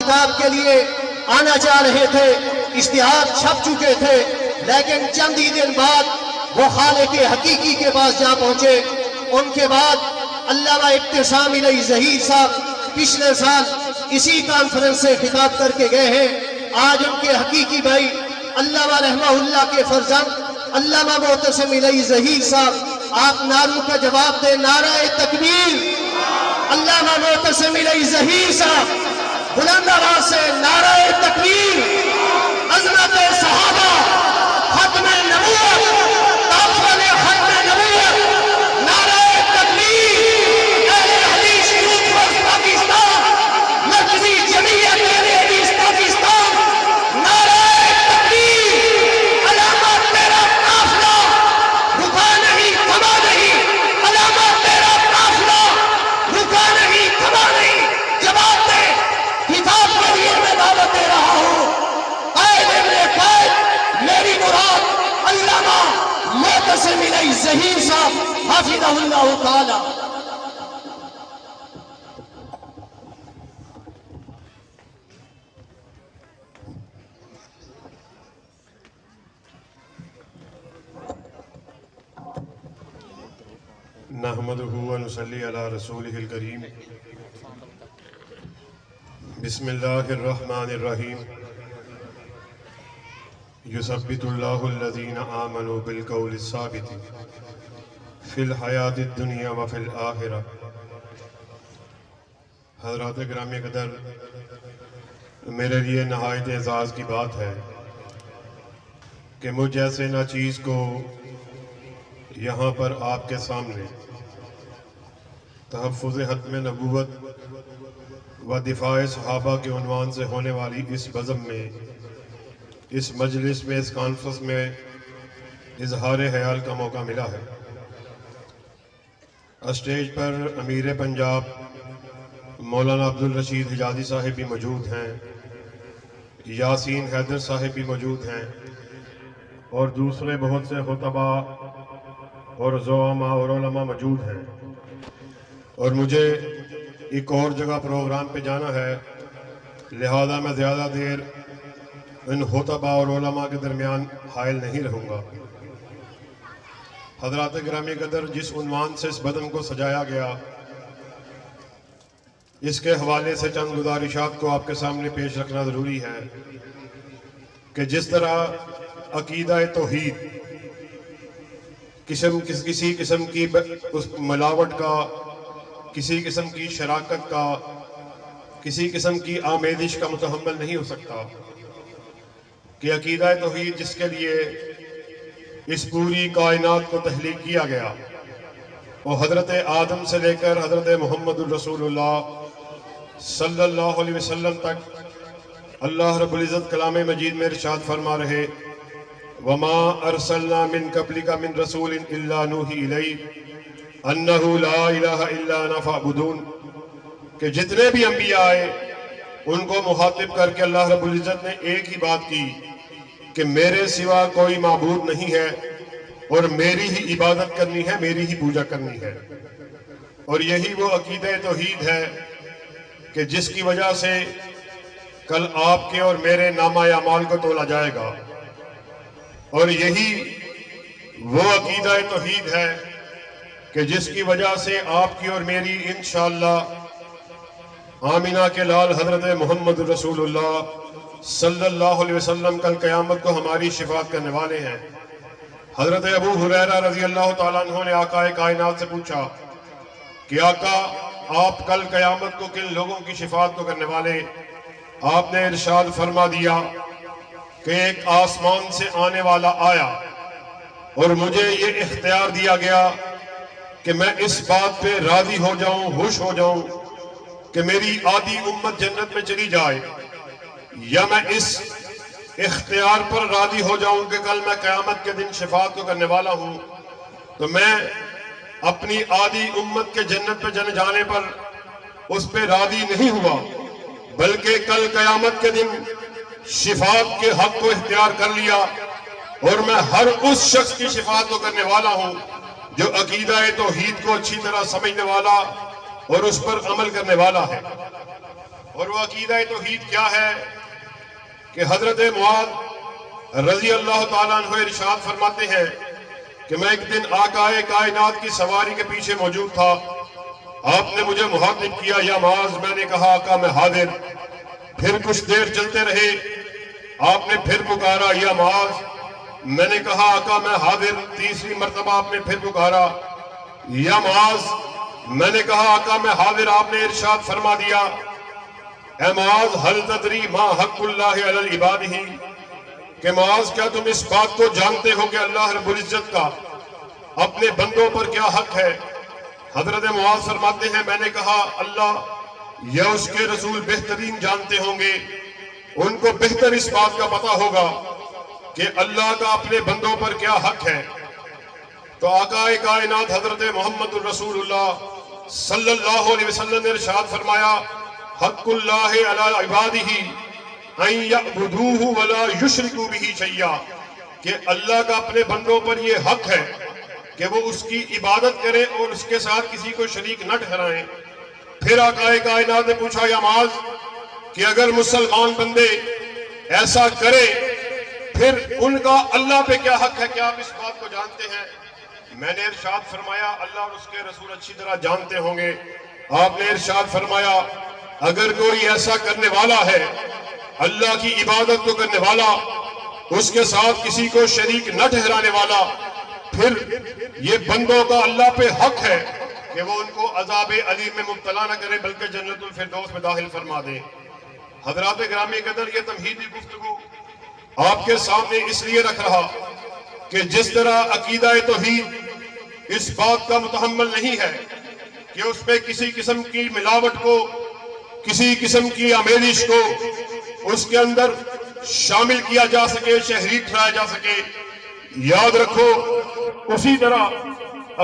کتاب کے لیے آنا چاہ رہے تھے، اشتہار چھپ چکے تھے، لیکن چند ہی دن بعد وہ خالق حقیقی کے پاس جا پہنچے۔ ان کے بعد علامہ ابتسام الہی ظہیر صاحب پچھلے سال اسی کانفرنس سے خطاب کر کے گئے ہیں۔ آج ان کے حقیقی بھائی علامہ رحمہ اللہ کے فرزند علامہ معتصم الہی ظہیر صاحب آپ نعروں کا جواب دیں۔ نعرہ تکبیر! علامہ معتصم الہی ظہیر صاحب بلند آواز سے نعرہ تکبیر! عظمت صحابہ، ختم نبوت، تحفظ ختم نبوت، نعرہ تکبیر! اہل حدیث یوتھ فرسٹ پاکستان، مرکزی جمعیت اہل حدیث پاکستان، نعرہ تکبیر! علامہ تیرا قافلہ رکا نہیں، تھما نہیں، علامہ تیرا قافلہ رکا نہیں، تھما نہیں۔ جواب دے، کتاب کے لیے میں دعوت دے رہا ہوں۔ قائد ابن قائد، میری مراد علامہ معتصم الہی ظہیر صاحب حافظہ اللہ تعالی۔ نحمدہ ونصلی علی رسولہ الکریم۔ بسم اللہ الرحمن الرحیم۔ یثبت اللہ الذین آمنوا بالقول الثابت فی الحیاۃ الدنیا وفی الآخرہ۔ حضرات گرامی قدر، میرے لیے نہایت اعزاز کی بات ہے کہ مجھ جیسے ناچیز کو یہاں پر آپ کے سامنے تحفظ ختم نبوت و دفاع صحابہ کے عنوان سے ہونے والی اس بزم میں، اس مجلس میں، اس کانفرنس میں اظہار خیال کا موقع ملا ہے۔ اسٹیج پر امیر پنجاب مولانا عبدالرشید حجازی صاحب بھی موجود ہیں، یاسین حیدر صاحب بھی موجود ہیں، اور دوسرے بہت سے خطبہ اور زعماء اور علماء موجود ہیں، اور مجھے ایک اور جگہ پروگرام پہ جانا ہے، لہذا میں زیادہ دیر ان خطبہ اور علماء کے درمیان حائل نہیں رہوں گا۔ حضرات گرامی قدر، جس عنوان سے اس بزم کو سجایا گیا، اس کے حوالے سے چند گزارشات کو آپ کے سامنے پیش رکھنا ضروری ہے کہ جس طرح عقیدہ توحید کسی قسم کی ملاوٹ کا، کسی قسم کی شراکت کا، کسی قسم کی آمیزش کا متحمل نہیں ہو سکتا، کہ عقیدہ توحید جس کے لیے اس پوری کائنات کو تخلیق کیا گیا، وہ حضرت آدم سے لے کر حضرت محمد الرسول اللہ صلی اللہ علیہ وسلم تک اللہ رب العزت کلام مجید میں ارشاد فرما رہے، وَمَا أَرْسَلْنَا مِن قَبْلِكَ مِن رَسُولٍ إِلَّا نُوحِي إِلَيْهِ أَنَّهُ لَا إِلَهَ إِلَّا أَنَا فَاعْبُدُونِ، کہ جتنے بھی انبیاء آئے ان کو مخاطب کر کے اللہ رب العزت نے ایک ہی بات کی کہ میرے سوا کوئی معبود نہیں ہے اور میری ہی عبادت کرنی ہے، میری ہی پوجا کرنی ہے۔ اور یہی وہ عقیدہ توحید ہے کہ جس کی وجہ سے کل آپ کے اور میرے نامہ اعمال کو تولا جائے گا، اور یہی وہ عقیدہ توحید ہے کہ جس کی وجہ سے آپ کی اور میری انشاءاللہ آمینہ کے لال حضرت محمد رسول اللہ صلی اللہ علیہ وسلم کل قیامت کو ہماری شفاعت کرنے والے ہیں۔ حضرت ابو ہریرہ رضی اللہ تعالیٰ عنہ نے آقا کائنات سے پوچھا کہ آقا آپ کل قیامت کو کن لوگوں کی شفاعت کو کرنے والے؟ آپ نے ارشاد فرما دیا کہ ایک آسمان سے آنے والا آیا اور مجھے یہ اختیار دیا گیا کہ میں اس بات پہ راضی ہو جاؤں، خوش ہو جاؤں کہ میری آدھی امت جنت میں چلی جائے، یا میں اس اختیار پر راضی ہو جاؤں کہ کل میں قیامت کے دن شفاعت کو کرنے والا ہوں، تو میں اپنی آدھی امت کے جنت پہ جانے پر اس پہ راضی نہیں ہوا، بلکہ کل قیامت کے دن شفاعت کے حق کو اختیار کر لیا، اور میں ہر اس شخص کی شفاعت کو کرنے والا ہوں جو عقیدہ توحید کو اچھی طرح سمجھنے والا اور اس پر عمل کرنے والا ہے۔ اور وہ عقیدہ توحید کیا ہے کہ حضرت معاذ رضی اللہ تعالیٰ عنہ ارشاد فرماتے ہیں کہ میں ایک دن آقا کائنات کی سواری کے پیچھے موجود تھا. آپ نے مجھے مخاطب کیا یا معاذ. میں نے کہا آقا میں حاضر. پھر کچھ دیر چلتے رہے. آپ نے پھر پکارا یا معاذ. میں نے کہا آقا میں حاضر. تیسری مرتبہ آپ نے پھر پکارا یا معاذ. میں نے کہا آقا میں حاضر. آپ نے ارشاد فرما دیا اے معاذ حل تدری ما حق اللہ علی العباد ہی، کہ معاذ کیا تم اس بات کو جانتے ہو کہ اللہ رب العزت کا اپنے بندوں پر کیا حق ہے؟ حضرت معاذ فرماتے ہیں میں نے کہا اللہ یا اس کے رسول بہترین جانتے ہوں گے، ان کو بہتر اس بات کا پتہ ہوگا کہ اللہ کا اپنے بندوں پر کیا حق ہے. تو آقا کائنات حضرت محمد الرسول اللہ صلی اللہ علیہ وسلم نے ارشاد فرمایا حق اللہ علی عبادہ ان یعبدوہ ولا یشرکوا بہ شیئا، کہ اللہ کا اپنے بندوں پر یہ حق ہے کہ وہ اس کی عبادت کریں اور اس کے ساتھ کسی کو شریک نہ ٹھہرائیں. پھر آقا کائنات نے پوچھا یا معاذ کہ اگر مسلمان بندے ایسا کریں پھر ان کا اللہ پہ کیا حق ہے؟ کیا آپ اس بات کو جانتے ہیں؟ میں نے ارشاد فرمایا اللہ اور اس کے رسول اچھی طرح جانتے ہوں گے. آپ نے ارشاد فرمایا اگر کوئی ایسا کرنے والا ہے، اللہ کی عبادت کو کرنے والا، اس کے ساتھ کسی کو شریک نہ ٹھہرانے والا، پھر یہ بندوں کا اللہ پہ حق ہے کہ وہ ان کو عذاب علیم میں مبتلا نہ کرے بلکہ جنت الفردوس میں داخل فرما دے. حضرات گرامی قدر یہ تمہیدی گفتگو آپ کے سامنے اس لیے رکھ رہا کہ جس طرح عقیدہ توحید اس بات کا متحمل نہیں ہے کہ اس میں کسی قسم کی ملاوٹ کو، کسی قسم کی آمیزش کو اس کے اندر شامل کیا جا سکے، شہریک ٹھہرایا جا سکے، یاد رکھو اسی طرح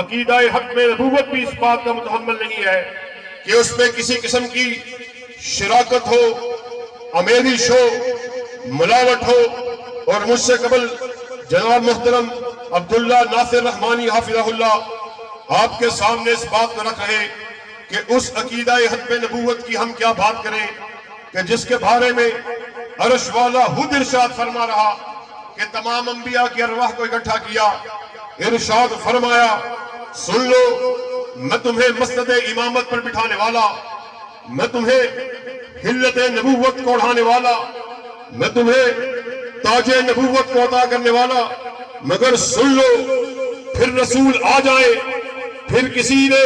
عقیدہ حق میں نبوت بھی اس بات کا متحمل نہیں ہے کہ اس میں کسی قسم کی شراکت ہو، آمیزش ہو، ملاوٹ ہو. اور مجھ سے قبل جناب محترم عبداللہ ناصر رحمانی حافظہ اللہ آپ کے سامنے اس بات کو رکھ رہے کہ اس عقیدہ حق نبوت کی ہم کیا بات کریں کہ جس کے بارے میں عرش والا خود ارشاد فرما رہا کہ تمام انبیاء کی ارواح کو اکٹھا کیا. ارشاد فرمایا سن لو میں تمہیں مسند امامت پر بٹھانے والا، میں تمہیں حلت نبوت کو اڑھانے والا، میں تمہیں تاج نبوت کو عطا کرنے والا، مگر سن لو پھر رسول آ جائے، پھر کسی نے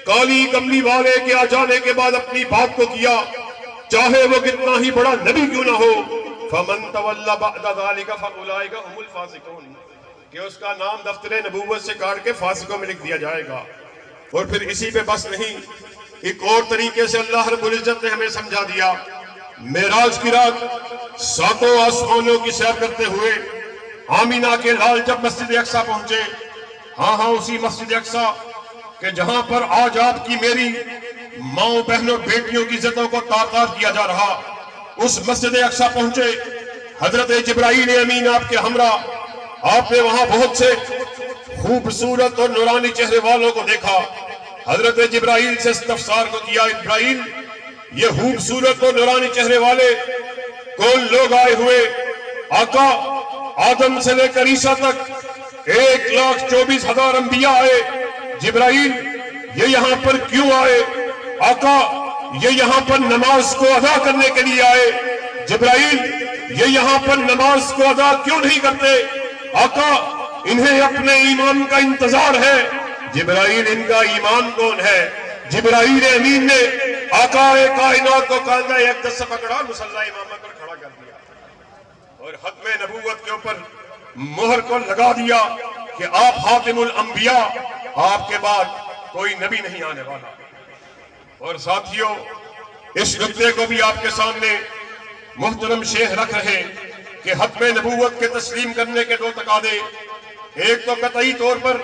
کالی کملی والے کے آ جانے کے بعد اپنی بات کو کیا چاہے وہ کتنا ہی بڑا نبی کیوں نہ ہو، فمن تولی بعد ذلک فاولئک هم الفاسقون، کہ اس کا نام دفتر نبوت سے کاٹ کے فاسقوں میں لکھ دیا جائے گا. اور پھر اسی پہ بس نہیں، ایک اور طریقے سے اللہ رب العزت نے ہمیں سمجھا دیا. معراج کی رات ساتوں آسمانوں کی سیر کرتے ہوئے آمینہ کے لال جب مسجد اقصی پہنچے، ہاں اسی مسجد اقصی کہ جہاں پر آج آپ کی میری ماؤں بہنوں بیٹیوں کی عزتوں کو تار تار کیا جا رہا، اس مسجد اقصی پہنچے. حضرت جبرائیل امین آپ کے ہمراہ، آپ نے وہاں بہت سے خوبصورت اور نورانی چہرے والوں کو دیکھا. حضرت جبرائیل سے استفسار کو کیا جبرائیل یہ خوبصورت اور نورانی چہرے والے کون لوگ آئے ہوئے؟ آقا آدم سے لے کر عیسیٰ تک 1,24,000 انبیاء آئے. جبرائیل یہ یہاں پر کیوں آئے؟ آقا یہ یہاں پر نماز کو ادا کرنے کے لیے آئے. جبرائیل یہ یہاں پر نماز کو ادا کیوں نہیں کرتے؟ آقا انہیں اپنے ایمان کا انتظار ہے. جبرائیل ان کا ایمان کون ہے؟ جبرائیل امین نے آقا کائنات کو قاعدہ اقدس سے پکڑا، مصلی امامت پر کھڑا کر دیا اور ختم نبوت کے اوپر مہر کو لگا دیا کہ آپ خاتم الانبیاء، آپ کے بعد کوئی نبی نہیں آنے والا. اور ساتھیوں اس نقطے کو بھی آپ کے سامنے محترم شیخ رکھ رہے کہ ختم نبوت کے تسلیم کرنے کے 2 تقاضے. ایک تو قطعی طور پر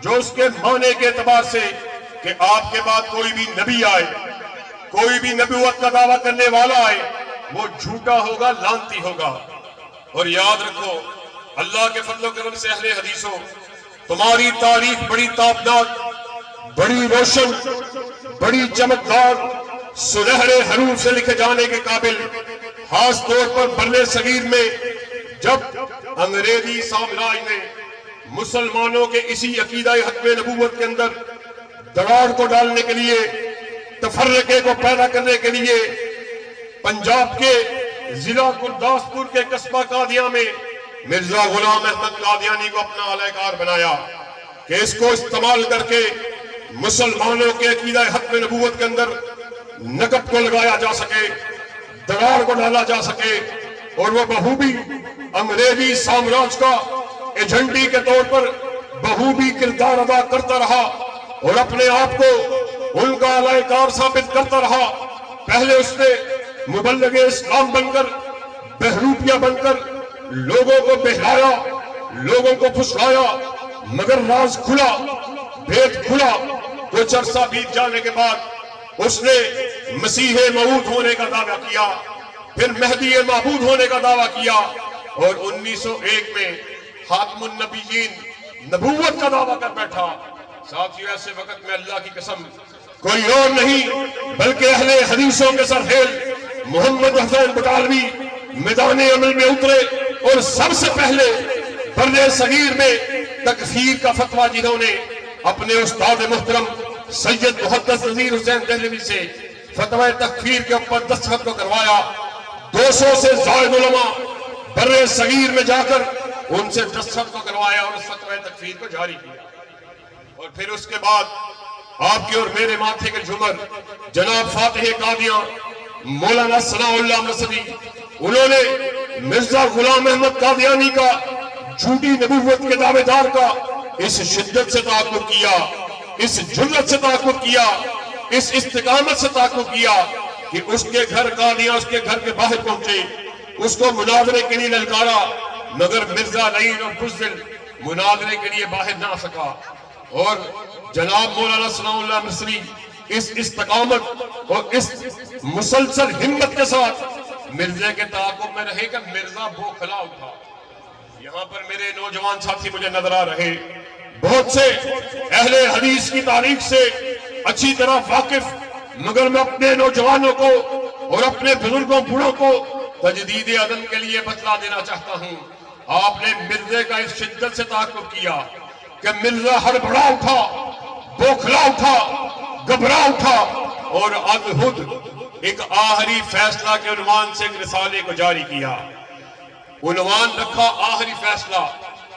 جو اس کے معنی کے اعتبار سے کہ آپ کے بعد کوئی بھی نبی آئے، کوئی بھی نبوت کا دعویٰ کرنے والا آئے، وہ جھوٹا ہوگا، لعنتی ہوگا. اور یاد رکھو اللہ کے فضل و کرم سے اہل حدیثوں تمہاری تاریخ بڑی تابناک، بڑی روشن، بڑی چمکدار، سنہرے حروف سے لکھے جانے کے قابل، خاص طور پر برِ صغیر میں جب انگریزی سامراج نے مسلمانوں کے اسی عقیدہ ختم نبوت کے اندر دراڑ کو ڈالنے کے لیے، تفرقے کو پیدا کرنے کے لیے پنجاب کے ضلع گرداسپور کے قصبہ قادیاں میں مرزا غلام احمد قادیانی کو اپنا اعلی کار بنایا کہ اس کو استعمال کر کے مسلمانوں کے عقیدہ ختم نبوت کے اندر نقب کو لگایا جا سکے، دراڑ کو ڈالا جا سکے، اور وہ بخوبی انگریزی سامراج کا ایجنٹی کے طور پر بخوبی کردار ادا کرتا رہا اور اپنے آپ کو ان کا اعلی کار ثابت کرتا رہا۔ پہلے اس نے مبلغ اسلام بن کر، بہروپیہ بن کر لوگوں کو بہلایا، لوگوں کو پھسلایا، مگر راز کھلا، بھید کھلا۔ کچھ عرصہ بیت جانے کے بعد اس نے مسیح موعود ہونے کا دعویٰ کیا، پھر مہدی معبود ہونے کا دعویٰ کیا، اور 1901 میں خاتم النبیین نبوت کا دعویٰ کر بیٹھا۔ ساتھیو، ایسے وقت میں اللہ کی قسم کوئی اور نہیں بلکہ اہل حدیثوں کے سرخیل محمد حسین بٹالوی میدان عمل میں اترے، اور سب سے پہلے برِ صغیر میں تکفیر کا فتویٰ جنہوں نے اپنے استاد محترم سید محدث نذیر حسین دہلوی سے فتویٰ تکفیر کے اوپر دستخط کو کروایا، 200 سے زائد علماء برِ صغیر میں جا کر ان سے دستخط کو کروایا اور اس فتویٰ تکفیر کو جاری کیا۔ اور پھر اس کے بعد آپ کے اور میرے ماتھے کے جھمر جناب فاتح قادیاں مولانا ثناء اللہ نصری، انہوں نے مرزا غلام احمد قادیانی کا جھوٹی نبوت کے دعوے دار کا اس شدت سے تعاقب کیا، اس جرأت سے تعاقب کیا، اس استقامت سے تعاقب کیا کہ اس کے گھر قادیاں اس کے گھر کے باہر پہنچے، اس کو مناظرے کے لیے للکارا، مگر مرزا لعین اور بزدل مناظرے کے لیے باہر نہ آ سکا۔ اور جناب مولانا ثناء اللہ نصری اس استقامت اور اس مسلسل ہمت کے ساتھ مرزا کے تعاقب میں رہے کہ مرزا بوکھلا اٹھا۔ یہاں پر میرے نوجوان ساتھی مجھے نظر آ رہے، بہت سے اہل حدیث کی تاریخ سے اچھی طرح واقف، مگر میں اپنے نوجوانوں کو اور اپنے بزرگوں بوڑھوں کو تجدید عدم کے لیے بتلا دینا چاہتا ہوں۔ آپ نے مرزا کا اس شدت سے تعاقب کیا کہ مرزا ہڑبڑا اٹھا، بوکھلا اٹھا، گھبرا اٹھا، اور ادھد ایک آخری فیصلہ کے عنوان سے ایک رسالے کو جاری کیا۔ عنوان رکھا آخری فیصلہ،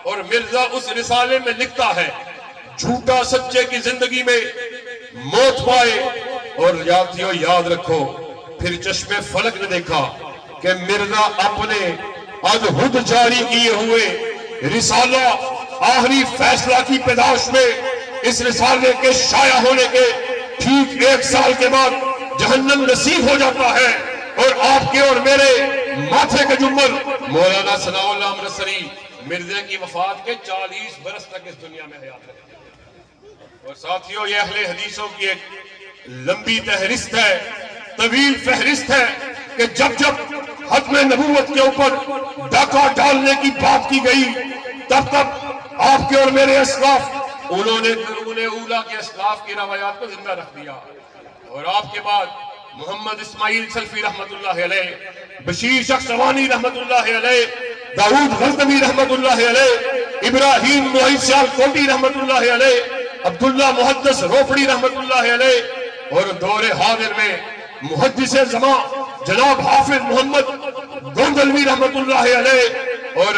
اور مرزا اس رسالے میں لکھتا ہے، جھوٹا سچے کی زندگی میں موت پائے۔ اور یاد رکھو، پھر چشم فلک نے دیکھا کہ مرزا اپنے ادھد جاری کیے ہوئے رسالہ آخری فیصلہ کی پیداش میں اس رسالے کے شائع ہونے کے ٹھیک 1 سال کے بعد جہنم نصیب ہو جاتا ہے، اور آپ کے اور میرے ماتھے کے جمر مولانا ثناء اللہ نصری مرزا کی وفات کے 40 برس تک اس دنیا میں حیات رہے۔ اور ساتھیوں، یہ اہل حدیثوں کی ایک لمبی فہرست ہے، طویل فہرست ہے کہ جب جب ختم نبوت کے اوپر ڈاکہ ڈالنے کی بات کی گئی، تب تب آپ کے اور میرے اسلاف انہوں نے قرون اولیٰ کے اسلاف کی روایات کو زندہ رکھ دیا۔ اور آپ کے بعد محمد اسماعیل سلفی رحمت اللہ علیہ، بشیر شخصوانی رحمت اللہ علیہ، داؤد غزنوی رحمت اللہ علیہ، ابراہیم معید سیال کوٹی رحمت اللہ علیہ، عبداللہ محدث روپڑی رحمت اللہ علیہ، اور دور حاضر میں محدث زمان جناب حافظ محمد گوندلوی رحمت اللہ علیہ، اور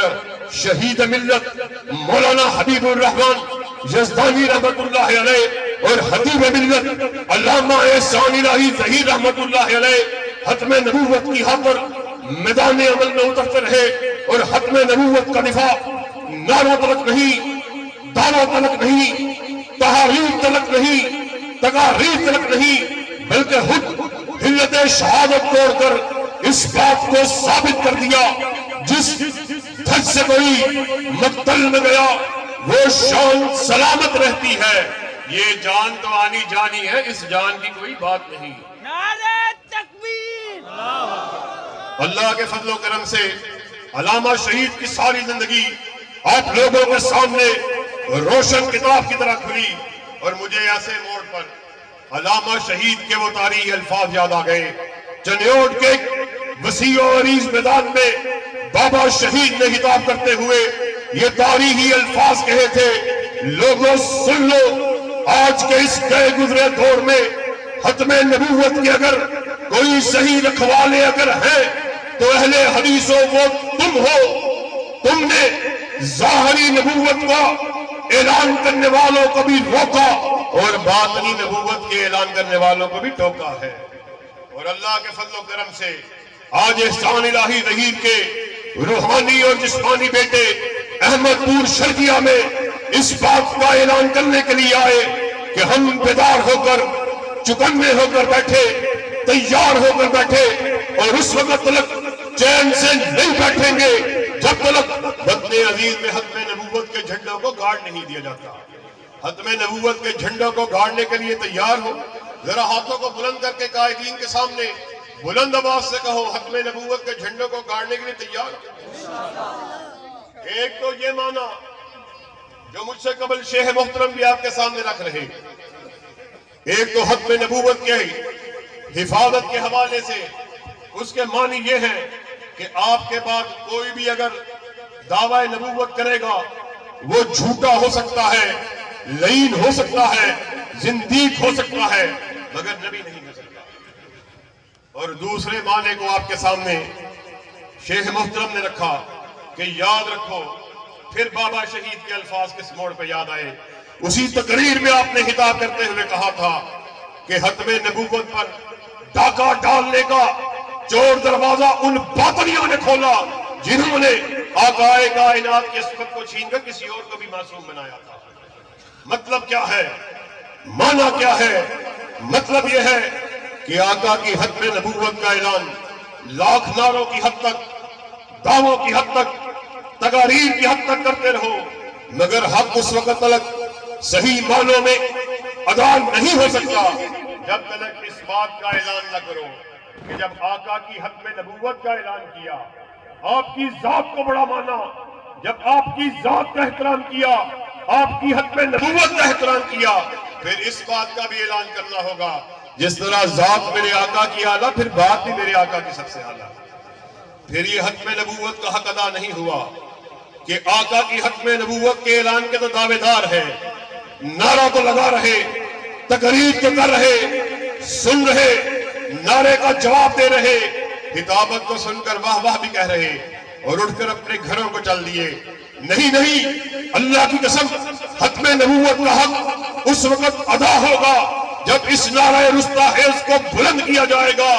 شہید ملت مولانا حبیب الرحمن یزدانی رحمت اللہ علیہ، اور حبیب ملت علامہ احسان الہی ظہیر رحمت اللہ علیہ ختم نبوت کی خاطر میدان عمل میں اترتے رہے، اور ختم نبوت کا دفاع نعروں تلک نہیں، دعووں تلک نہیں، تحریر تلک نہیں، تقاریر تلک نہیں، بلکہ خود حلت شہادت توڑ کر اس بات کو ثابت کر دیا، جس دھج سے کوئی مقتل میں گیا وہ شان سلامت رہتی ہے۔ یہ جان تو آنی جانی ہے، اس جان کی کوئی بات نہیں۔ نعرہ تکبیر! اللہ کے فضل و کرم سے علامہ شہید کی ساری زندگی آپ لوگوں کے سامنے روشن کتاب کی طرح کھلی، اور مجھے ایسے موڑ پر علامہ شہید کے وہ تاریخی الفاظ یاد آ گئے. چنیوٹ کے وسیع و عریض میدان میں بابا شہید نے خطاب کرتے ہوئے یہ تاریخی الفاظ کہے تھے, لوگوں سن لو, آج کے اس گئے گزرے دور میں ختم نبوت کے اگر کوئی صحیح رکھوالے اگر ہیں تو اہل حدیثوں وہ تم ہو. تم نے ظاہری نبوت کا اعلان کرنے والوں کو بھی روکا اور باطنی نبوت کے اعلان کرنے والوں کو بھی ٹوکا ہے. اور اللہ کے فضل و کرم سے آج احسان الہی ظہیر کے روحانی اور جسمانی بیٹے احمد پور شرقیہ میں اس بات کا اعلان کرنے کے لیے آئے کہ ہم بیدار ہو کر چکنے ہو کر بیٹھے, تیار ہو کر بیٹھے, اور اس وقت تلک چین سے نہیں بیٹھیں گے جب تلک وطن عزیز میں ختم نبوت کے جھنڈوں کو گاڑ نہیں دیا جاتا. ختم نبوت کے جھنڈوں کو گاڑنے کے لیے تیار ہو. ذرا ہاتھوں کو بلند کر کے قائدین کے سامنے بلند آواز سے کہو, ختم نبوت کے جھنڈوں کو گاڑنے کے لیے تیار ہو. ایک تو یہ معنی جو مجھ سے قبل شیخ محترم بھی آپ کے سامنے رکھ رہے, ایک تو ختم نبوت کے حفاظت کے حوالے سے اس کے معنی یہ ہے کہ آپ کے بعد کوئی بھی اگر دعویٰ نبوت کرے گا وہ جھوٹا ہو سکتا ہے, لعین ہو سکتا ہے, زندیق ہو سکتا ہے, مگر نبی نہیں ہو سکتا. اور دوسرے معنی کو آپ کے سامنے شیخ محترم نے رکھا کہ یاد رکھو. پھر بابا شہید کے الفاظ کس موڑ پہ یاد آئے. اسی تقریر میں آپ نے خطاب کرتے ہوئے کہا تھا کہ ختم نبوت پر ڈاکہ ڈالنے کا چور دروازہ ان باطنیوں نے کھولا جنہوں نے آقائے کائنات کی عصمت کو چھین کر کسی اور کو بھی معصوم بنایا تھا. مطلب کیا ہے, معنی کیا ہے؟ مطلب یہ ہے کہ آقا کی ختم نبوت کا اعلان لاکھ نعروں کی حد تک, دعووں کی حد تک, تقاریر کی حد تک کرتے رہو, مگر حق اس وقت تلک صحیح معنوں میں ادا نہیں ہو سکتا جب تلک اس بات کا اعلان نہ کرو کہ جب آقا کی ختم نبوت کا اعلان کیا, آپ کی ذات کو بڑا مانا, جب آپ کی ذات کا احترام کیا, آپ کی ختم نبوت کا احترام کیا, پھر اس بات کا بھی اعلان کرنا ہوگا جس طرح ذات میرے آقا کی اعلیٰ, پھر بات بھی میرے آقا کی سب سے اعلیٰ. پھر یہ ختم نبوت کا حق ادا نہیں ہوا کہ آقا کی ختم نبوت کے اعلان کے تو دعوے دار ہیں, نعرہ تو لگا رہے, تقریر تو کر رہے, سن رہے, نعرے کا جواب دے رہے, خطابت کو سن کر واہ واہ بھی کہہ رہے, اور اٹھ کر اپنے گھروں کو چل دیے. نہیں نہیں, اللہ کی قسم, ختم نبوت کا حق اس وقت ادا ہوگا جب اس نعرہ رستاخیز کو بلند کیا جائے گا.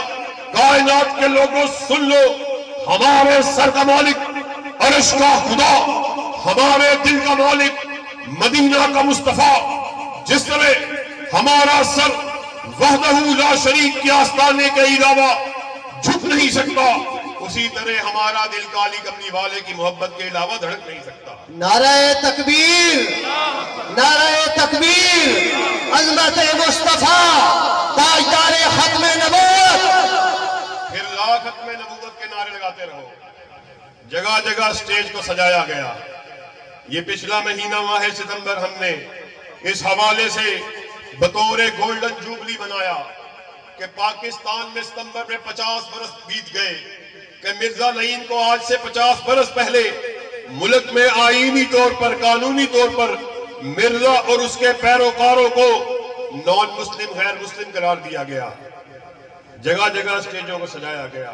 کائنات کے لوگوں سن لو, ہمارے سر کا مالک عرش کا خدا, ہمارے دل کا مالک مدینہ کا مصطفیٰ, جس طرح ہمارا سر وحدہ لا شریک کے آستانے کے علاوہ جھک نہیں سکتا, اسی طرح ہمارا دل کالی کملی والے کی محبت کے علاوہ دھڑک نہیں سکتا. نعرہ تکبیر, نعرہ تکبیر, عظمت مصطفیٰ, تاجدار ختم نبوت. پھر لا ختم نبوت کے نعرے لگاتے رہو. جگہ جگہ سٹیج کو سجایا گیا. یہ پچھلا مہینہ ماہ ستمبر ہم نے اس حوالے سے بطور گولڈن جوبلی بنایا کہ پاکستان میں ستمبر میں 50 برس بیت گئے کہ مرزا نعیم کو آج سے 50 برس پہلے ملک میں آئینی طور پر, قانونی طور پر مرزا اور اس کے پیروکاروں کو نان مسلم, غیر مسلم قرار دیا گیا. جگہ جگہ سٹیجوں کو سجایا گیا.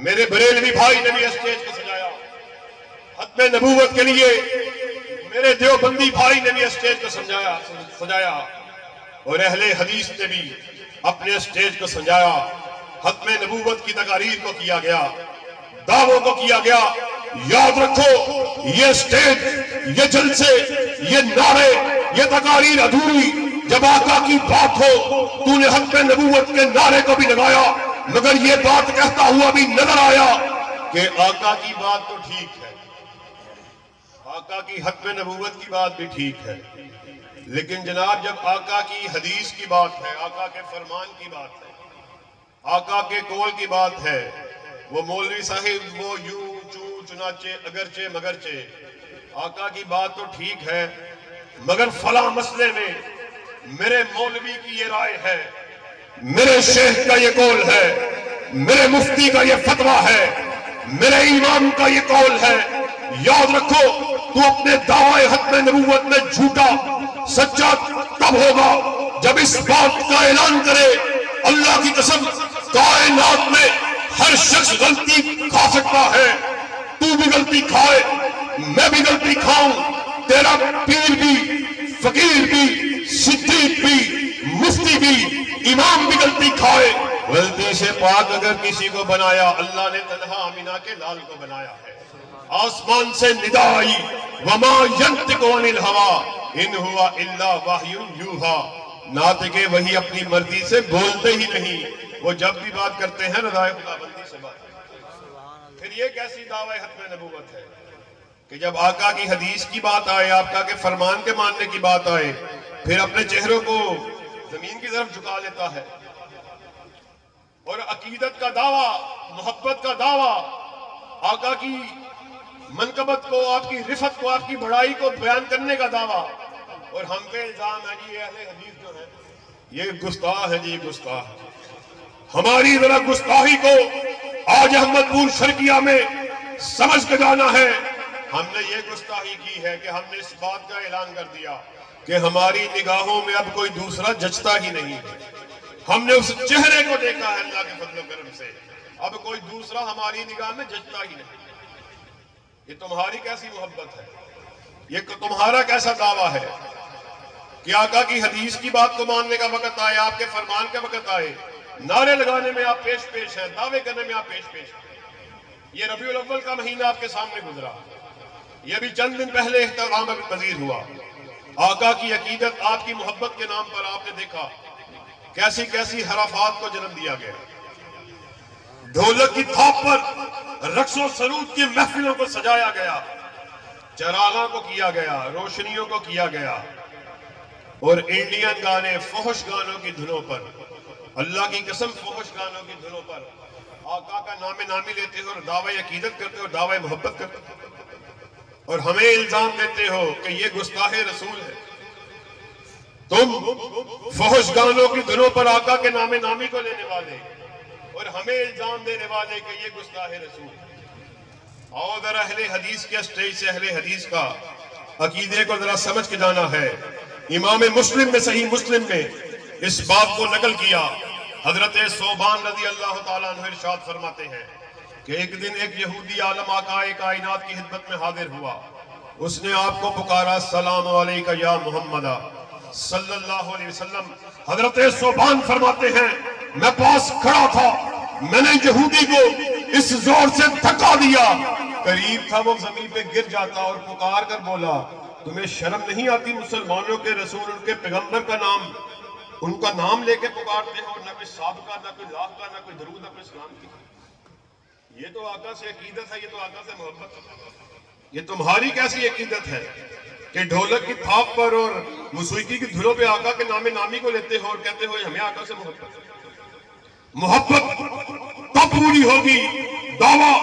میرے بریلوی بھائی نے بھی اسٹیج کو سجایا ختم نبوت کے لیے. میرے دیوبندی بھائی نے بھی اسٹیج کو سجایا, اور اہل حدیث نے بھی اپنے اسٹیج کو سجایا. ختم نبوت کی تقاریر کو کیا گیا, دعووں کو کیا گیا. یاد رکھو, یہ اسٹیج, یہ جلسے, یہ نعرے, یہ تقاریر ادھوری جب آقا کی بات ہو. تو نے ختم نبوت کے نعرے کو بھی لگایا, مگر یہ بات کہتا ہوا بھی نظر آیا کہ آقا کی بات تو ٹھیک ہے, آقا کی ختم نبوت کی بات بھی ٹھیک ہے, لیکن جناب جب آقا کی حدیث کی بات ہے, آقا کے فرمان کی بات ہے, آقا کے قول کی بات ہے, وہ مولوی صاحب وہ یوں چوں چنانچہ اگرچہ مگرچہ, آقا کی بات تو ٹھیک ہے مگر فلاں مسئلے میں میرے مولوی کی یہ رائے ہے، میرے شیخ کا یہ قول ہے، میرے مفتی کا یہ فتویٰ ہے، میرے امام کا یہ قول ہے، یاد رکھو تو اپنے دعوی ختم نبوت میں جھوٹا سچا تب ہوگا جب اس بات کا اعلان کرے اللہ کی قسم کائنات میں ہر شخص غلطی کھا سکتا ہے، تو بھی غلطی کھائے، میں بھی غلطی کھاؤں، تیرا پیر بھی، فقیر بھی، صدیق بھی، مفتی بھی، امام بھی غلطی کھائے۔ غلطی سے پاک اگر کسی کو بنایا، اللہ نے تنہا آمینہ کے لال کو بنایا ہے۔ آسمان سے ندا آئی وما ينطق عن الهوى ان هو الا وحی یوحی، ناطق وحی اپنی مرضی سے بولتے ہی نہیں، وہ جب بھی بات کرتے ہیں رضائے خداوندی سے بات کرتے ہیں۔ پھر یہ کیسی دعوی ختم نبوت ہے کہ جب آقا کی حدیث کی بات آئے، آقا کے فرمان کے ماننے کی بات آئے، پھر اپنے چہروں کو زمین کی طرف جھکا لیتا ہے اور عقیدت کا دعویٰ، محبت کا دعویٰ، آقا کی منقبت کو، آپ کی رفت کو، آپ کی بڑائی کو بیان کرنے کا دعویٰ، اور ہم پہ الزام ہے جی اہل حدیث جو ہے یہ گستاخ ہے، جی گستاخ۔ ہماری ذرا گستاخی کو آج احمد پور شرقیہ میں سمجھ کے جانا ہے۔ ہم نے یہ گستاخی کی ہے کہ ہم نے اس بات کا اعلان کر دیا کہ ہماری نگاہوں میں اب کوئی دوسرا جچتا ہی نہیں ہے۔ ہم نے اس چہرے کو دیکھا ہے اللہ کے فضل و کرم سے، اب کوئی دوسرا ہماری نگاہ میں جچتا ہی نہیں۔ یہ تمہاری کیسی محبت ہے، یہ تمہارا کیسا دعویٰ ہے کہ آقا کی حدیث کی بات کو ماننے کا وقت آئے، آپ کے فرمان کا وقت آئے، نعرے لگانے میں آپ پیش پیش ہیں، دعوے کرنے میں آپ پیش پیش ہیں۔ یہ ربیع الاول کا مہینہ آپ کے سامنے گزرا، یہ بھی چند دن پہلے اختتام پذیر ہوا۔ آقا کی عقیدت، آپ کی محبت کے نام پر آپ نے دیکھا کیسی کیسی حرفات کو جنم دیا گیا، ڈھولک کی تھاپ پر رقص و سرود کی محفلوں کو سجایا گیا، چراغاں کو کیا گیا، روشنیوں کو کیا گیا، اور انڈین گانے، فحش گانوں کی دھنوں پر، اللہ کی قسم فحش گانوں کی دھنوں پر آقا کا نام نامی لیتے ہو اور دعوی عقیدت کرتے ہو، دعوی محبت کرتے ہو، اور ہمیں الزام دیتے ہو کہ یہ گستاخ رسول ہے۔ تم فحش گانوں کی دھنوں پر آقا کے نام نامی کو لینے والے اور ہمیں الزام دینے والے کہ یہ گستاخ رسول ہے۔ اور ذرا اہل حدیث کے اسٹیج سے اہل حدیث کا عقیدے کو ذرا سمجھ کے جانا ہے۔ امام مسلم میں، صحیح مسلم میں اس بات کو نقل کیا، حضرت ثوبان رضی اللہ تعالیٰ عنہ ارشاد فرماتے ہیں کہ ایک دن ایک یہودی عالم آقا کائنات کی خدمت میں حاضر ہوا، اس نے آپ کو پکارا، السلام علیکہ یا محمد صلی اللہ علیہ وسلم۔ حضرت ثوبان فرماتے ہیں میں پاس کھڑا تھا، میں نے یہودی کو اس زور سے دھکا دیا، قریب تھا وہ زمین پہ گر جاتا، اور پکار کر بولا تمہیں شرم نہیں آتی مسلمانوں کے رسول، ان کے پیغمبر کا نام، ان کا نام لے کے پکارتے ہو، نہ کوئی سابقہ، نہ کوئی لاحقہ، نہ کوئی درود اپنے اسلام کی۔ یہ تو آقا سے عقیدت ہے، یہ تو آقا سے محبت ہے۔ یہ تمہاری کیسی عقیدت ہے کہ ڈھولک کی تھاپ پر اور موسیقی کی دھنوں پہ آقا کے نام نامی کو لیتے ہو اور کہتے ہو ہمیں آقا سے محبت ہے۔ محبت تب پوری ہوگی، دعویٰ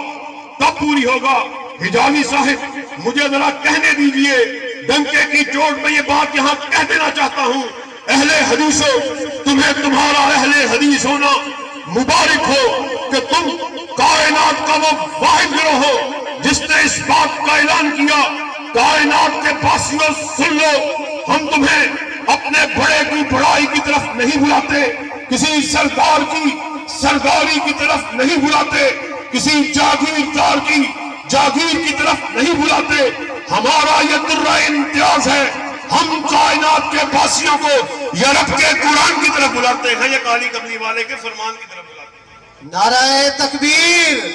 تب پوری ہوگا۔ حجازی صاحب مجھے ذرا کہنے دیجئے، ڈنکے کی چوٹ میں یہ بات یہاں کہہ دینا چاہتا ہوں، اہل حدیثوں تمہیں تمہارا اہل حدیث ہونا مبارک ہو کہ تم کائنات کا وہ واحد گروہ ہو جس نے اس بات کا اعلان کیا، کائنات کے باسیوں سن لو، ہم تمہیں اپنے بڑے کی بڑائی کی طرف نہیں بلاتے، کسی سردار کی سرداری کی طرف نہیں بلاتے، کسی جاگیردار کی جاگیر کی طرف نہیں بلاتے، ہمارا یہ درہ امتیاز ہے، ہم کائنات کے باسیوں کو یورپ کے قرآن کی طرف بلاتے ہیں یا کالی کملی والے کے فرمان کی طرف بلاتے ہیں۔ نعرہ تکبیر،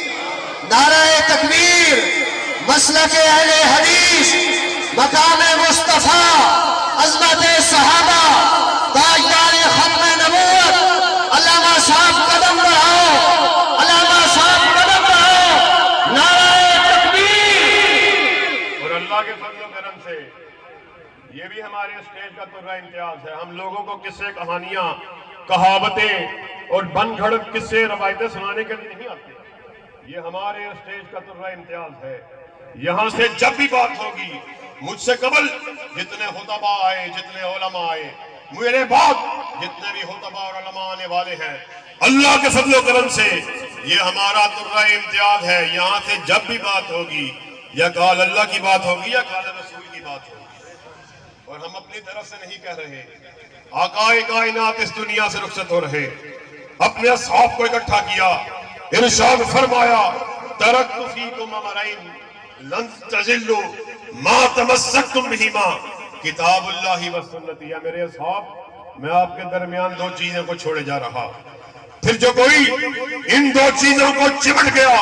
نعرہ تکبیر، مسلک اہل حدیث، مقام مصطفیٰ، عظمت صحابہ، تاجدار ختم نبوت، علامہ صاحب قدم بڑھاؤ، علامہ صاحب قدم بڑھاؤ، نعرہ تکبیر۔ اور اللہ کے فضل و کرم سے یہ بھی ہمارے اسٹیج کا درہ امتیاز ہے، ہم لوگوں کو قصے، کہانیاں، کہاوتیں اور بن گھڑت قصے، روایتیں سنانے کے لیے نہیں آتے، یہ ہمارے اسٹیج کا درہ امتیاز ہے۔ یہاں سے جب بھی بات ہوگی، مجھ سے قبل جتنے خطباء آئے، جتنے علماء آئے، میرے بعد جتنے بھی خطباء اور علماء آنے والے ہیں، اللہ کے فضل و کرم سے یہ ہمارا درہ امتیاز ہے. یہاں سے جب بھی بات ہوگی یا قال اللہ کی بات ہوگی یا قال رسول کی بات ہوگی، اور ہم اپنی طرف سے نہیں کہہ رہے. آقا کائنات اس دنیا سے رخصت ہو رہے، اپنے اصحاب کو اکٹھا کیا، ارشاد فرمایا ترکت فیکم امرین لن تضلوا ما تمسکتم بہما کتاب اللہ و سنتی. یا میرے اصحاب، میں آپ کے درمیان دو چیزوں کو چھوڑے جا رہا، پھر جو کوئی ان دو چیزوں کو چمٹ گیا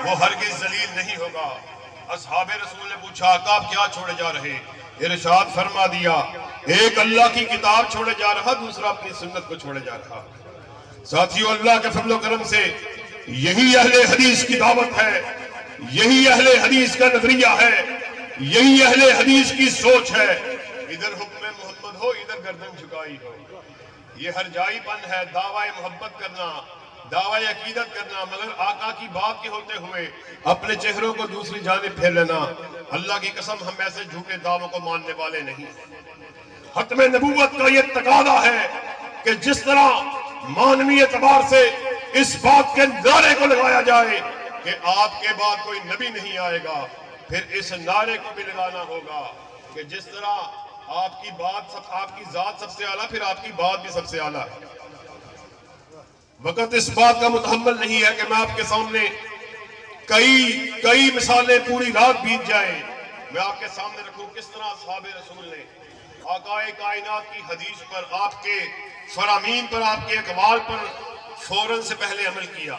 وہ ہرگز ذلیل نہیں ہوگا. اصحاب رسول نے پوچھا آقا آپ کیا چھوڑے جا رہے؟ ارشاد فرما دیا ایک اللہ کی کتاب چھوڑے جا رہا، دوسرا اپنی سنت کو چھوڑے جا رہا. ساتھیو، اللہ کے فضل و کرم سے یہی اہل حدیث کی دعوت ہے، یہی اہل حدیث کا نظریہ ہے، یہی اہل حدیث کی سوچ ہے. ادھر حکم محمد ہو، ادھر گردن جھکائی ہو. یہ ہر جائی پن ہے، دعوی محبت کرنا، دعوی عقیدت کرنا، مگر آقا کی بات کے ہوتے ہوئے اپنے چہروں کو دوسری جانب پھیر لینا. اللہ کی قسم ہم ایسے جھوٹے دعووں کو ماننے والے نہیں. ختم نبوت کا یہ تقاضا ہے کہ جس طرح مانوی اعتبار سے اس بات کے نعرے کو لگایا جائے کہ آپ کے بعد کوئی نبی نہیں آئے گا، پھر اس نعرے کو بھی لگانا ہوگا کہ جس طرح آپ کی بات آپ کی ذات سب سے اعلیٰ، پھر آپ کی بات بھی سب سے اعلیٰ ہے. وقت اس بات کا متحمل نہیں ہے کہ میں آپ کے سامنے کئی مثالیں پوری رات بیت جائیں، میں آپ کے سامنے رکھوں کس طرح اصحاب رسول نے آقا کائنات کی حدیث پر، آپ کے فرامین پر، آپ کے اقوال پر فوراً سے پہلے عمل کیا،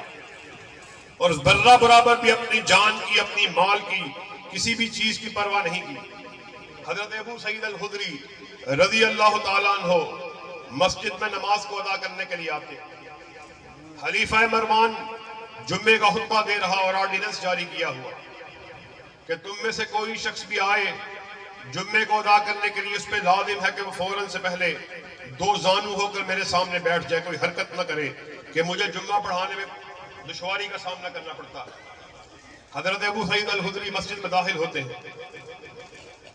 اور ذرہ برابر بھی اپنی جان کی، اپنی مال کی، کسی بھی چیز کی پرواہ نہیں کی. حضرت ابو سعید الخدری رضی اللہ تعالیٰ عنہ مسجد میں نماز کو ادا کرنے کے لیے آتے. خلیفہ مروان جمعے کا خطبہ دے رہا اور آرڈیننس جاری کیا ہوا کہ تم میں سے کوئی شخص بھی آئے جمعے کو ادا کرنے کے لیے، اس پہ لازم ہے کہ وہ فوراً سے پہلے دو زانو ہو کر میرے سامنے بیٹھ جائے، کوئی حرکت نہ کرے کہ مجھے جمعہ پڑھانے میں دشواری کا سامنا کرنا پڑتا. حضرت ابو سعید الخدری مسجد میں داخل ہوتے ہیں،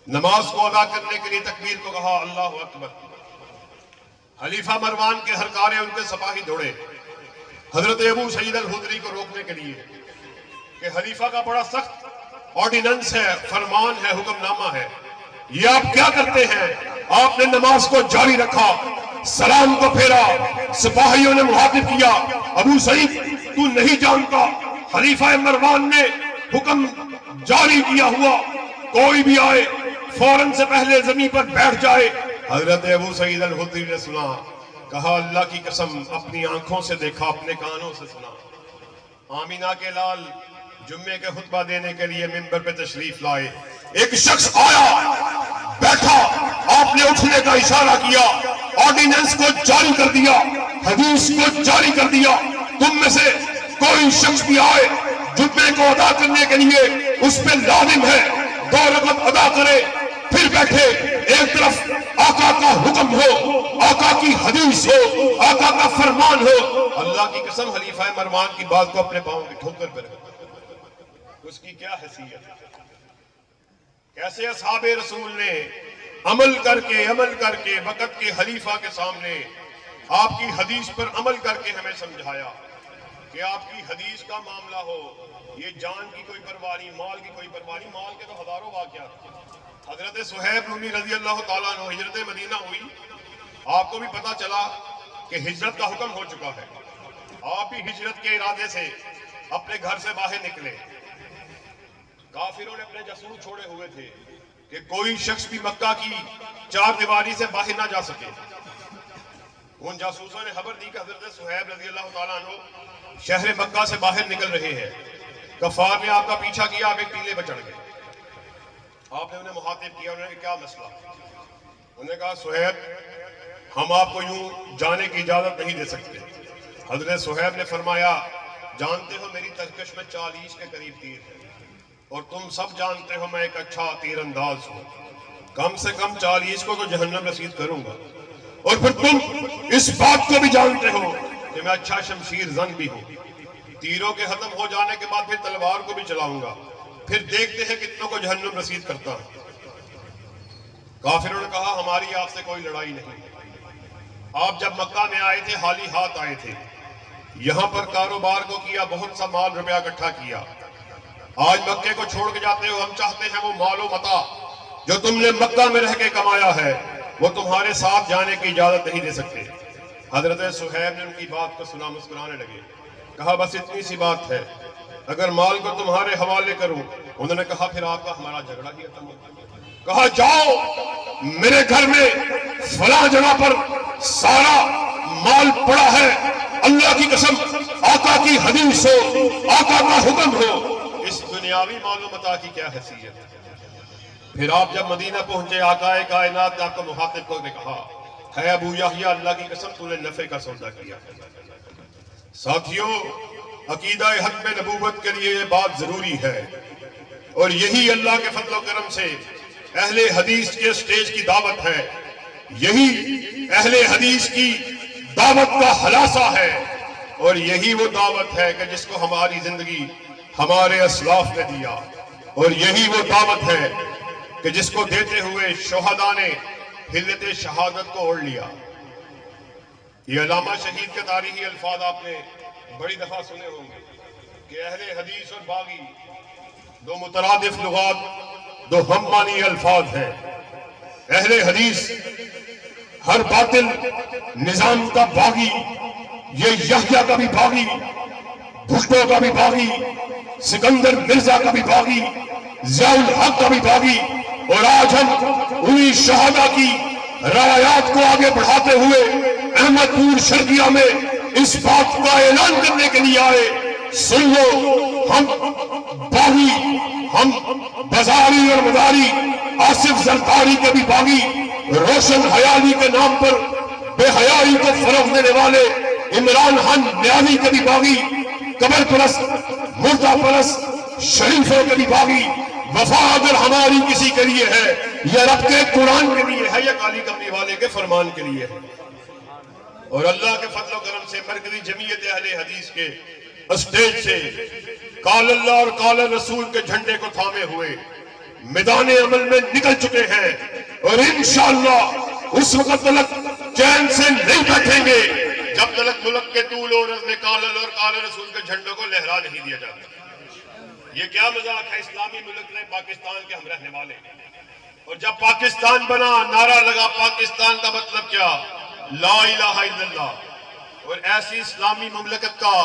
نماز کو ادا کرنے کے لیے تکبیر کو کہا اللہ اکبر. خلیفہ مروان کے ہر کارے ان کے سپاہی دوڑے حضرت ابو سعید الخدری کو روکنے کے لیے کہ خلیفہ کا بڑا سخت آرڈیننس ہے، فرمان ہے، حکم نامہ ہے، یہ آپ کیا کرتے ہیں؟ آپ نے نماز کو جاری رکھا، سلام کو پھیرا، سپاہیوں نے مخاطب کیا ابو سعید تو نہیں جانتا خلیفہ مروان نے حکم جاری کیا ہوا کوئی بھی آئے فوراً سے پہلے زمین پر بیٹھ جائے. حضرت ابو سعید الخدری نے سنا، کہا اللہ کی قسم اپنی آنکھوں سے دیکھا، اپنے کانوں سے سنا. آمینہ کے لال جمعے کے خطبہ دینے کے لیے منبر پہ تشریف لائے. ایک شخص آیا، بیٹھا، آپ نے اٹھنے کا اشارہ کیا، آرڈیننس کو جاری کر دیا، حدیث کو جاری کر دیا. تم میں سے کوئی شخص بھی آئے جمعے کو ادا کرنے کے لیے، اس پہ لازم ہے 2 رکعت ادا کرے، پھر بیٹھے. ایک طرف آقا کا حکم ہو، آقا کی حدیث ہو، آقا کا فرمان ہو. اللہ کی قسم خلیفہ مروان کی بات کو اپنے پاؤں کی ٹھوکر پر رکھا. اس کی کیا حیثیت؟ کیسے اصحاب رسول نے عمل کر کے وقت کے خلیفہ کے سامنے آپ کی حدیث پر عمل کر کے ہمیں سمجھایا کہ آپ کی حدیث کا معاملہ ہو، یہ جان کی کوئی پرواہ نہیں، مال کی کوئی پرواہ نہیں. مال کے تو ہزاروں واقعات. حضرت صہیب رومی رضی اللہ تعالیٰ عنہ ہجرت مدینہ ہوئی، آپ کو بھی پتا چلا کہ ہجرت کا حکم ہو چکا ہے. آپ بھی ہجرت کے ارادے سے اپنے گھر سے باہر نکلے. کافروں نے اپنے جاسوس چھوڑے ہوئے تھے کہ کوئی شخص بھی مکہ کی 4 دیواری سے باہر نہ جا سکے. ان جاسوسوں نے خبر دی کہ حضرت صہیب رضی اللہ تعالیٰ عنہ شہر مکہ سے باہر نکل رہے ہیں. کفار نے آپ کا پیچھا کیا، آپ ایک ٹیلے پر چڑھ گئے. آپ نے انہیں مخاطب کیا، انہوں نے کیا مسئلہ؟ انہوں نے کہا صہیب ہم آپ کو یوں جانے کی اجازت نہیں دے سکتے. حضرت صہیب نے فرمایا جانتے ہو میری ترکش میں 40 کے قریب تیر ہے، اور تم سب جانتے ہو میں ایک اچھا تیر انداز ہوں، کم سے کم 40 کو تو جہنم رسید کروں گا. اور پھر تم اس بات کو بھی جانتے ہو کہ میں اچھا شمشیر زن بھی ہوں، تیروں کے ختم ہو جانے کے بعد پھر تلوار کو بھی چلاؤں گا، پھر دیکھتے ہیں کتنوں کو جہنم رسید کرتا ہے. کافروں نے کہا ہماری آپ سے کوئی لڑائی نہیں. آپ جب مکہ میں آئے تھے خالی ہاتھ آئے تھے، یہاں پر کاروبار کو کیا، بہت سا مال روپیہ اکٹھا کیا. آج مکے کو چھوڑ کے جاتے ہو، ہم چاہتے ہیں وہ مال و متاع جو تم نے مکہ میں رہ کے کمایا ہے وہ تمہارے ساتھ جانے کی اجازت نہیں دے سکتے. حضرت صہیب نے ان کی بات کو سنا، مسکرانے لگے. کہا بس اتنی سی بات ہے، اگر مال کو تمہارے حوالے کروں. انہوں نے کہا پھر آپ کا ہمارا جھگڑا ہی ختم ہوگا. کہا جاؤ میرے گھر میں فلاں جگہ پر سارا مال پڑا ہے، اللہ کی قسم آقا کی حدیث ہو، آقا کا حکم ہو، اس دنیاوی مال و متاع کی کیا حیثیت ہے. پھر آپ جب مدینہ پہنچے، آقا کائنات نے آپ کو مخاطب کو نے کہا ہے ابو یحییٰ، اللہ کی قسم تو نے نفع کا سودا کیا. ساتھیوں، عقیدہ حق نبوت کے لیے یہ بات ضروری ہے، اور یہی اللہ کے فضل و کرم سے اہل حدیث کے سٹیج کی دعوت ہے، یہی اہل حدیث کی دعوت کا خلاصہ ہے، اور یہی وہ دعوت ہے کہ جس کو ہماری زندگی ہمارے اسلاف نے دیا، اور یہی وہ دعوت ہے کہ جس کو دیتے ہوئے شہداء نے حلت شہادت کو اوڑھ لیا. یہ علامہ شہید کے تاریخی الفاظ آپ نے بڑی دفعہ سنے ہوں گے کہ اہل حدیث اور باغی دو مترادف لغات، دو ہم معنی الفاظ ہیں. اہل حدیث ہر باطل نظام کا باغی، یہ یحییٰ کا بھی باغی، بھٹو کا بھی باغی، سکندر مرزا کا بھی باغی، ضیاء الحق کا بھی باغی. اور آج ہم انہی شہداء کی روایات کو آگے بڑھاتے ہوئے احمد پور شرقیہ میں اس بات کا اعلان کرنے کے لیے آئے، سن لو ہم باغی، ہم بازاری اور مداری آصف زرداری کے بھی باغی، روشن حیالی کے نام پر بے حیائی کو فروغ دینے والے عمران خان نیازی کے بھی باغی، قبر پرست مردہ پرست شریفوں کے بھی باغی. وفا اگر ہماری کسی کے لیے ہے، یا رب کے قرآن کے لیے ہے، یا کالی کمری والے کے فرمان کے لیے ہے. اور اللہ کے فضل و کرم سے مرکزی جمعیت اہل حدیث کے اسٹیج سے قال اللہ اور قال رسول کے جھنڈے کو تھامے ہوئے میدان عمل میں نکل چکے ہیں، اور انشاءاللہ اس وقت تلک چین سے نہیں بیٹھیں گے جب تلک ملک کے طول و عرض میں قال اللہ اور قال رسول کے جھنڈوں کو لہرا نہیں دیا جاتا. یہ کیا مذاق ہے؟ اسلامی ملک نے پاکستان کے ہم رہنے والے، اور جب پاکستان بنا نعرہ لگا پاکستان کا مطلب کیا؟ لا الہ الا اللہ. اور ایسی اسلامی مملکت کا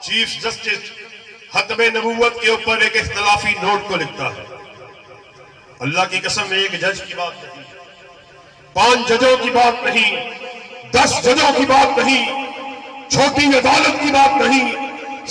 چیف جسٹس ختم نبوت کے اوپر ایک اختلافی نوٹ کو لکھتا ہے. اللہ کی قسم ایک جج کی بات نہیں، 5 ججوں کی بات نہیں، 10 ججوں کی بات نہیں، چھوٹی عدالت کی بات نہیں،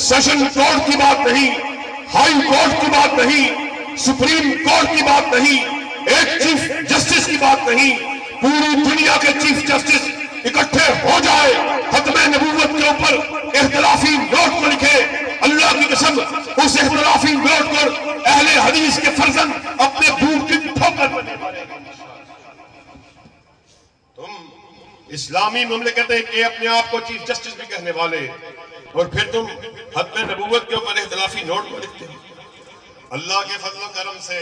سیشن کورٹ کی بات نہیں، ہائی کورٹ کی بات نہیں، سپریم کورٹ کی بات نہیں، ایک چیف جسٹس کی بات نہیں، پوری دنیا کے چیف جسٹس اکٹھے ہو جائے، ختم نبوت کے اوپر اختلافی نوٹ کو لکھے. اللہ کی قسم اس اختلافی نوٹ پر اہل حدیث کے فرزند اپنے بوٹ کی ٹھوکر بنے والے. تم اسلامی مملکتیں کہ اپنے آپ کو چیف جسٹس بھی کہنے والے، اور پھر تم ختم نبوت کے اوپر اختلافی نوٹ کو لکھتے ہو. اللہ کے فضل و کرم سے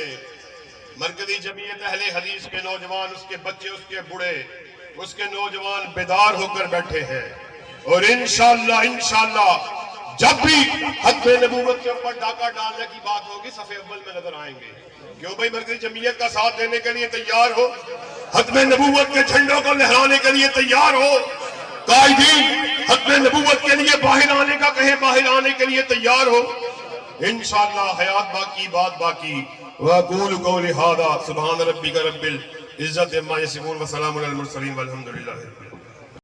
مرکزی جمعیت اہل حدیث کے نوجوان، اس کے بچے، اس کے بڑے، اس کے نوجوان بیدار ہو کر بیٹھے ہیں، اور انشاءاللہ جب بھی ختم نبوت کے اوپر ڈاکہ ڈالنے کی بات ہوگی صف اول میں نظر آئیں گے. کیوں بھائی؟ مرکزی جمعیت کا ساتھ دینے کے لیے تیار ہو، ختم نبوت کے جھنڈوں کو لہرانے کے لیے تیار ہو، قائدین ختم نبوت کے لیے باہر آنے کا کہیں باہر آنے کے لیے تیار ہو. انشاءاللہ حیات باقی، بات باقی. وَأَقُولُ قَوْلِي هَذَا سُبْحَانَ رَبِّكَ رَبِّ الْعِزَّةِ عَمَّا يَصِفُونَ وَسَلَامٌ عَلَى الْمُرْسَلِينَ وَالْحَمْدُ لِلَّهِ رَبِّ الْعَالَمِينَ.